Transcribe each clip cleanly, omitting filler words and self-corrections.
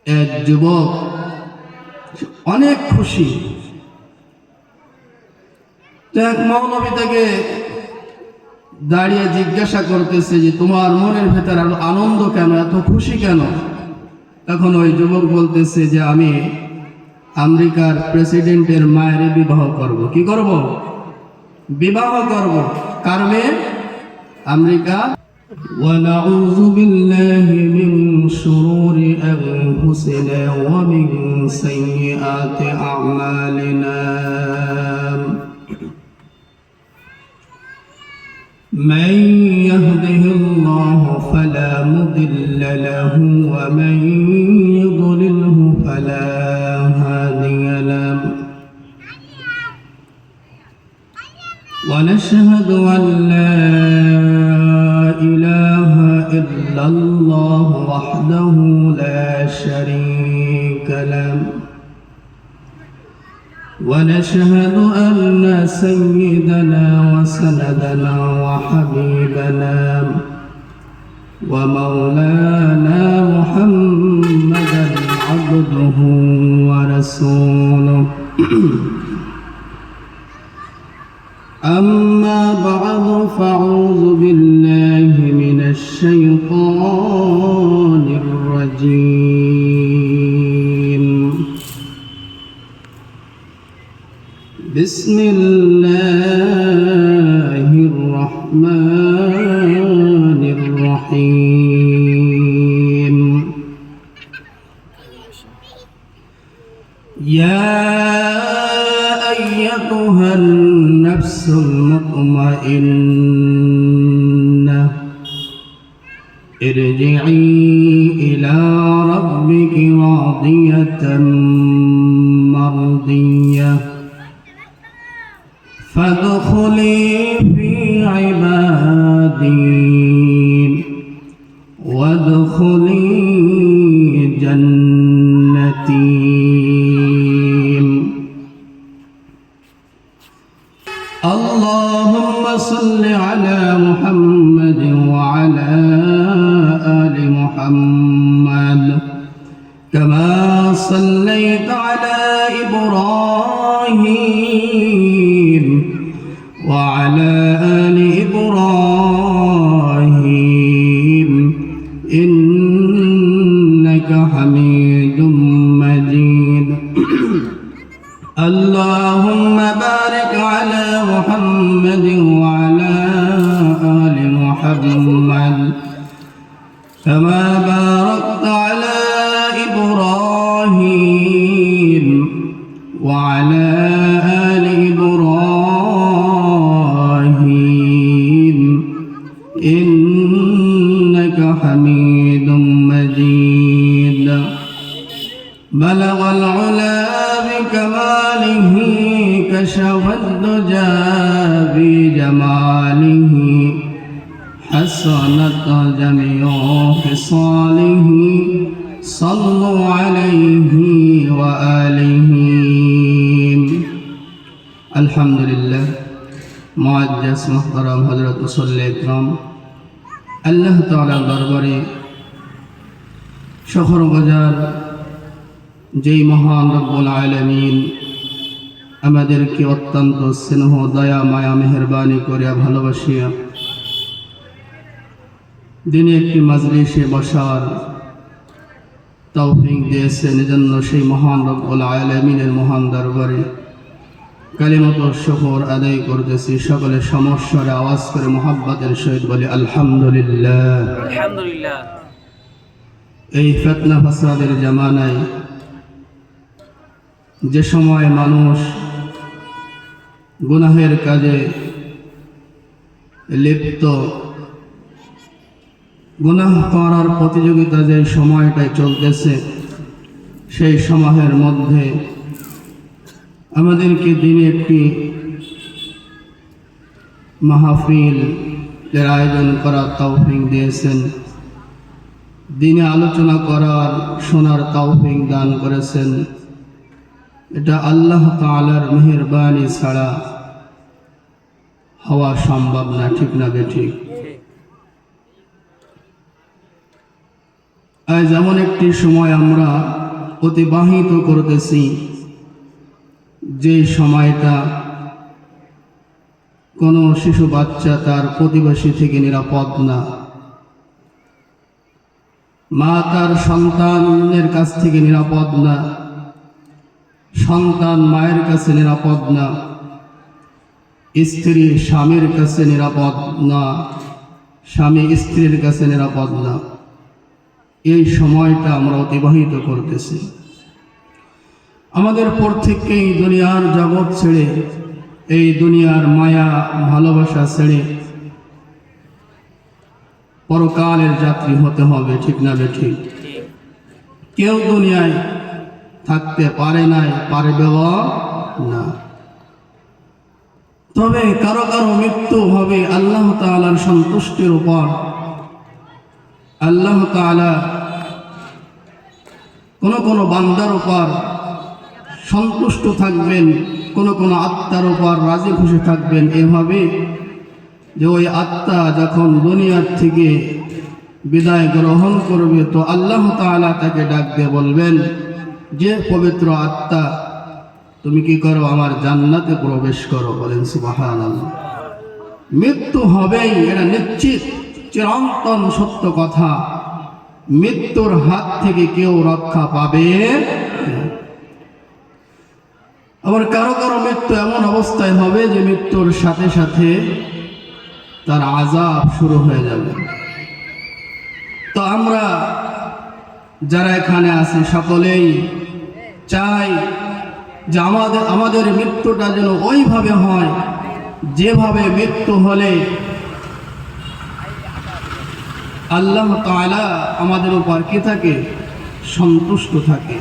এক যুবক অনেক খুশি। তো এক মৌলবী তাকে দাঁড়িয়ে জিজ্ঞাসা করতেছে যে তোমার মনের ভেতর আনন্দ কেন, এত খুশি কেন? তখন ওই যুবক বলতেছে যে আমি আমেরিকার প্রেসিডেন্টের মায়ের বিবাহ করব। কি করব? বিবাহ করব। কার মেয়ে? আমেরিকা। ونعوذ بالله من شرور أنفسنا ومن سيئات أعمالنا من يهده الله فلا مضل له ومن يضلله فلا هادي له ونشهد أن لا إله إلا الله وحده لا شريك له ونشهد أن سيدنا وسندنا وحبيبنا ومولانا محمدا عبده ورسوله أما بعد فأعوذ بالله من الشيطان الرجيم بسم الله الرحمن الرحيم يا أيتها النفس المطمئنة ارجعي إلى ربك راضية مرضية فادخلي في عبادي وادخلي جنتي. اللهم صل على محمد وعلى آل محمد كما صليت على إبراهيم وعلى آل إبراهيم إنك حميد مجيد. اللهم بارك على محمد وعلى آل محمد كما باركت على إبراهيم وعلى آل إبراهيم إنك حميد مجيد. بلغ العلا بكماله كشف الدجى بجماله حسنت جميع خصاله صلوا عليه وآله. الحمد لله. মুআজ্জাজ মুহতারাম হযরত মুসল্লি ইকরাম, আল্লাহ তাআলা দরবারে শখর বাজার যেই মহান রব্বুল আলামিন আমাদেরকে অত্যন্ত স্নেহ দয়া মায়া মেহেরবানি করিয়া ভালোবাসিয়া দিনে একটি মাজলিসে বসার তৌফিক দিয়েছেন, এজন্য সেই মহান রব্বুল আলামিনের মহান দরবারে কালিমাত শুকর আদায় করতেছি। সকলে সমস্যার আওয়াজ করে মুহাব্বতের সহিত বলি আলহামদুলিল্লাহ। আলহামদুলিল্লাহ। এই ফিতনা ফাসাদের জামানায় যে সময় মানুষ গুনাহের কাজে লিপ্ত, গুনাহ করার প্রতিযোগিতা যে সময়টায় চলতেছে, সেই সময়ের মধ্যে আমাদেরকে দিনে একটি মাহফিল এর আয়োজন করার তৌফিক দিয়েছেন, দিনে আলোচনা করার শোনার তৌফিক দান করেছেন। এটা আল্লাহ তাআলার মেহেরবানি ছাড়া হওয়া সম্ভব না, ঠিক না বেঠিক? আজ এমন একটি সময় আমরা অতিবাহিত করতেছি যে সময়টা কোনো শিশু বাচ্চা তার প্রতিবেশী থেকে নিরাপদ না, মা তার সন্তানের কাছ থেকে নিরাপদ না, সন্তান মায়ের কাছে নিরাপদ না, স্ত্রী স্বামীর কাছে নিরাপদ না, স্বামী স্ত্রীর কাছে নিরাপদ না। এই সময়টা আমরা অতিবাহিত করতেছি। আমাদের প্রত্যেককেই দুনিয়ার জগৎ ছেড়ে, এই দুনিয়ার মায়া ভালোবাসা ছেড়ে পরকালের যাত্রী হতে হবে, ঠিক না বেঠিক? কেউ দুনিয়ায় থাকতে পারে নাই, পারবেও না। তবে কারো কারো মৃত্যু হবে আল্লাহ তাআলার সন্তুষ্টির উপর। আল্লাহ তাআলা কোন কোন বান্দার উপর সন্তুষ্ট থাকবেন, কোন কোন আত্মার উপর রাজি খুশি থাকবেন, এভাবে যে ওই আত্মা যখন দুনিয়ার থেকে বিদায় গ্রহণ করবে তো আল্লাহ তাআলা তাকে ডাক দিয়ে বলবেন, যে পবিত্র আত্মা তুমি কি করো, আমার জান্নাতে প্রবেশ করো। বলেন সুবহানাল্লাহ। মৃত্যু হবেই, এটা নিশ্চিত, চিরন্তন সত্য কথা। মৃত্যুর হাত থেকে কেউ রক্ষা পাবে না। আবার কারো কারো মৃত্যু এমন অবস্থায় হবে যে মৃত্যুর সাথে সাথে তার আযাব শুরু হয়ে যাবে। তো আমরা যারা এখানে আছি সকলেই চাই যে আমাদের মৃত্যুটা যেন ওইভাবে হয় যেভাবে মৃত্যু হলে আল্লাহ তাআলা আমাদের উপর কি থাকে, সন্তুষ্ট থাকে।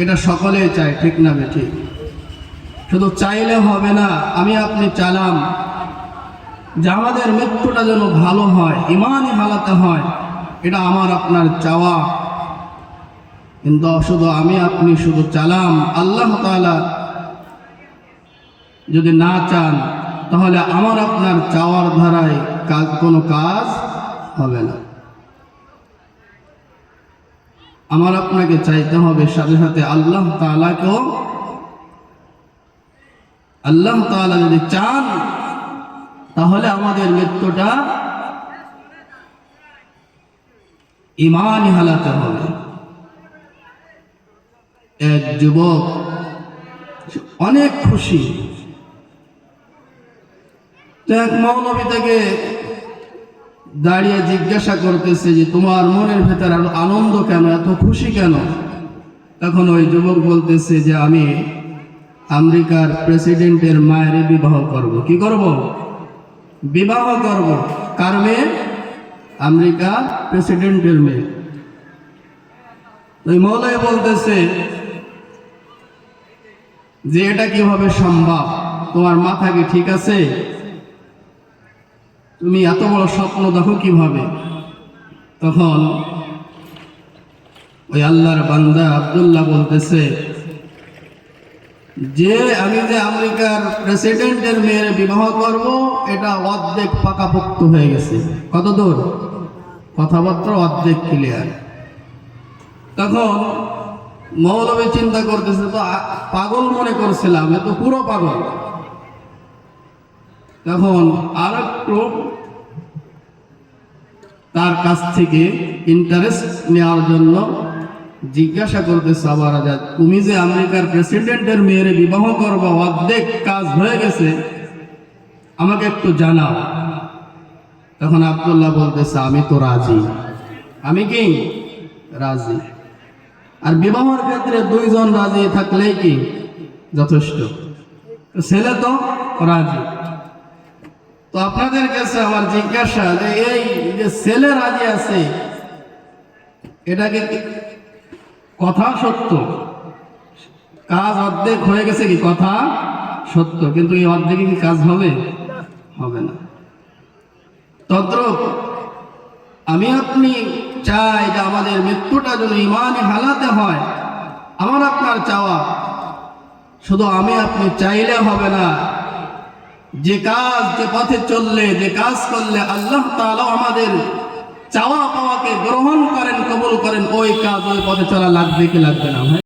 এটা সকলেই চায়, ঠিক না বেঠিক? শুধু চাইলে হবে না, আমি আপনি চালাম যে আমাদের মৃত্যুটা যেন ভালো হয়, ইমানই হালাতে হয়, এটা আমার আপনার চাওয়া। কিন্তু শুধু আমি আপনি শুধু চালাম, আল্লাহ তাআলা যদি না চান তাহলে আমার আপনার চাওয়ার ধারায় কোনো কাজ হবে না। আমার আপনাকে চাইতে হবে, সাথে সাথে আল্লাহ তাআলাকেও। আল্লাহ তাআলা যদি চান তাহলে আমাদের মৃত্যুটা ঈমানি হালাতে হবে। এক যুবক অনেক খুশি, তো এক মৌলবী তাকে দাঁড়িয়ে জিজ্ঞাসা করতেছে যে তোমার মনের ভেতর আনন্দ কেন, এত খুশি কেন? তখন ওই যুবক বলতেছে যে আমি আমেরিকার প্রেসিডেন্টের মায়ের বিবাহ করব। কি করব? বিবাহ করব। কার মেয়ে? আমেরিকা প্রেসিডেন্টের মেয়ে। ওই মৌলবী বলতেছে যে এটা কিভাবে সম্ভব, তোমার মাথা কি ঠিক আছে? তুমি এত বড় স্বপ্ন দেখো কিভাবে? তখন ওই আল্লাহর বান্দা আব্দুল্লাহ বলতেছে যে আমি যে আমেরিকার প্রেসিডেন্টের মেয়ের বিবাহ করব এটা অর্ধেক পাকাপোক্ত হয়ে গেছে। কত দূর? কথাবার্তা অর্ধেক ক্লিয়ার। তখন মৌলবী চিন্তা করতেছে, তো পাগল মনে করছিলাম, এ তো পুরো পাগল। তখন আর একটু তার কাছ থেকে ইন্টারেস্ট নেওয়ার জন্য জিজ্ঞাসা করতেছে, আবার তুমি যে আমেরিকার প্রেসিডেন্টের মেয়ের বিবাহ করবো, অর্ধেক কাজ হয়ে গেছে, আমাকে একটু জানাও। তখন আব্দুল্লাহ বলতেছে আমি তো রাজি। আমি কি রাজি? আর বিবাহের ক্ষেত্রে দুইজন রাজি থাকলেই কি যথেষ্ট? ছেলে তো রাজি। তো আপনাদের কাছে আমার জিজ্ঞাসা যে এই যে ছেলে রাজি আছে, এটাকে কথা সত্য, কাজ অর্ধেক হয়ে গেছে, কি কথা সত্য, কিন্তু এই অর্ধেকে কি কাজ হবে? হবে না। তদ্রূপ আমি আপনি চাই যে আমাদের মৃত্যুটা যেন ঈমানি হালাতে হয়, আমার আপনার চাওয়া। শুধু আমি আপনি চাইলে হবে না, যে কাজ, যে পথে চললে, যে কাজ করলে আল্লাহ তাআলা আমাদের চাওয়া পাওয়াকে গ্রহণ করেন, কবুল করেন, ওই কাজ ওই পথে চলা লাগবে কি লাগবে না ভাই?